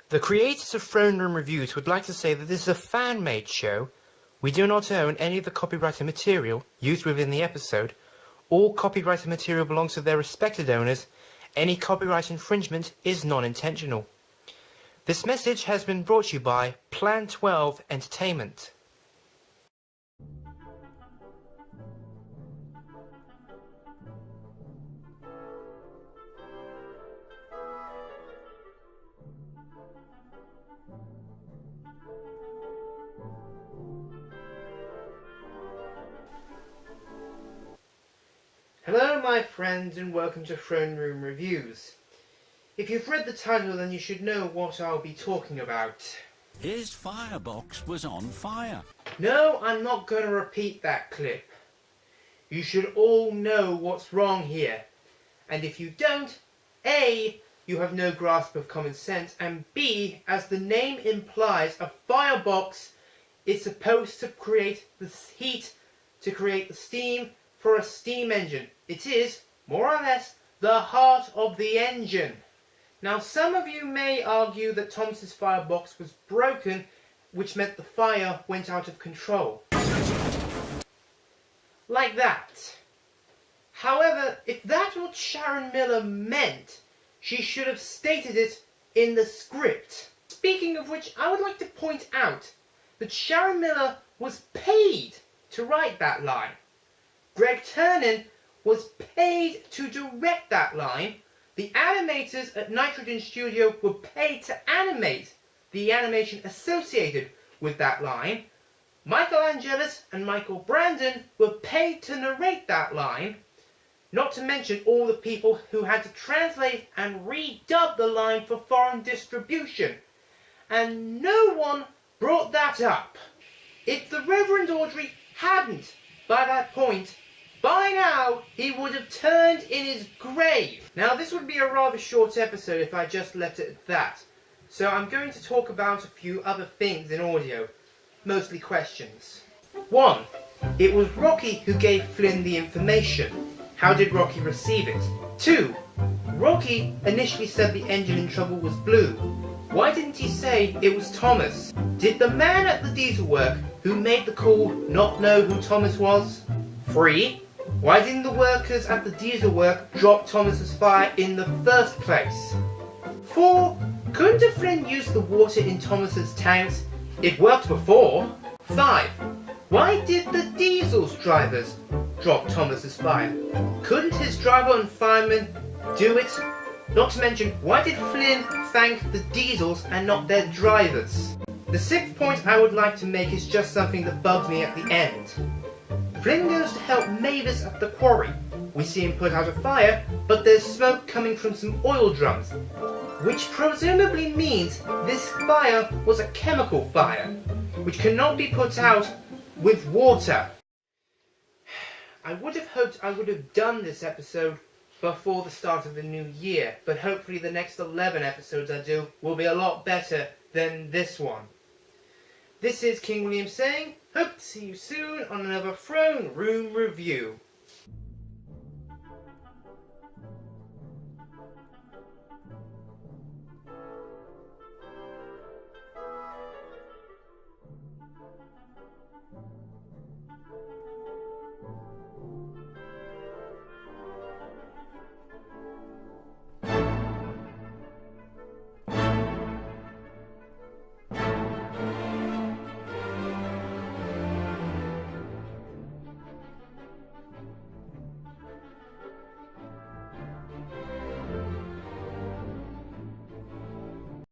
The creators of Throne Room Reviews would like to say that this is a fan-made show. We do not own any of the copyrighted material used within the episode. All copyrighted material belongs to their respected owners. Any copyright infringement is non-intentional. This message has been brought to you by Plan 12 Entertainment. Hello my friends and welcome to Throne Room Reviews. If you've read the title then you should know what I'll be talking about. His firebox was on fire. No, I'm not going to repeat that clip. You should all know what's wrong here. And if you don't, A, you have no grasp of common sense, and B, as the name implies, a firebox is supposed to create the heat, to create the steam for a steam engine. It is, more or less, the heart of the engine. Now some of you may argue that Thomas's firebox was broken, which meant the fire went out of control. Like that. However, if that's what Sharon Miller meant, she should have stated it in the script. Speaking of which, I would like to point out that Sharon Miller was paid to write that line. Greg Turnin was paid to direct that line. The animators at Nitrogen Studio were paid to animate the animation associated with that line. Michael Angelis and Michael Brandon were paid to narrate that line, not to mention all the people who had to translate and redub the line for foreign distribution. And no one brought that up. If the Reverend Audrey hadn't, by that point, by now, he would have turned in his grave. Now, this would be a rather short episode if I just left it at that. So I'm going to talk about a few other things in audio, mostly questions. 1. It was Rocky who gave Flynn the information. How did Rocky receive it? 2. Rocky initially said the engine in trouble was blue. Why didn't he say it was Thomas? Did the man at the diesel work who made the call not know who Thomas was? 3. Why didn't the workers at the diesel work drop Thomas's fire in the first place? 4. Couldn't a Flynn use the water in Thomas's tanks? It worked before. 5. Why did the diesel's drivers drop Thomas's fire? Couldn't his driver and fireman do it? Not to mention, why did Flynn thank the diesels and not their drivers? The 6th point I would like to make is just something that bugs me at the end. Flynn goes to help Mavis at the quarry. We see him put out a fire, but there's smoke coming from some oil drums, which presumably means this fire was a chemical fire, which cannot be put out with water. I would have hoped I would have done this episode before the start of the new year, but hopefully the next 11 episodes I do will be a lot better than this one. This is King William saying, hope to see you soon on another Throne Room Review.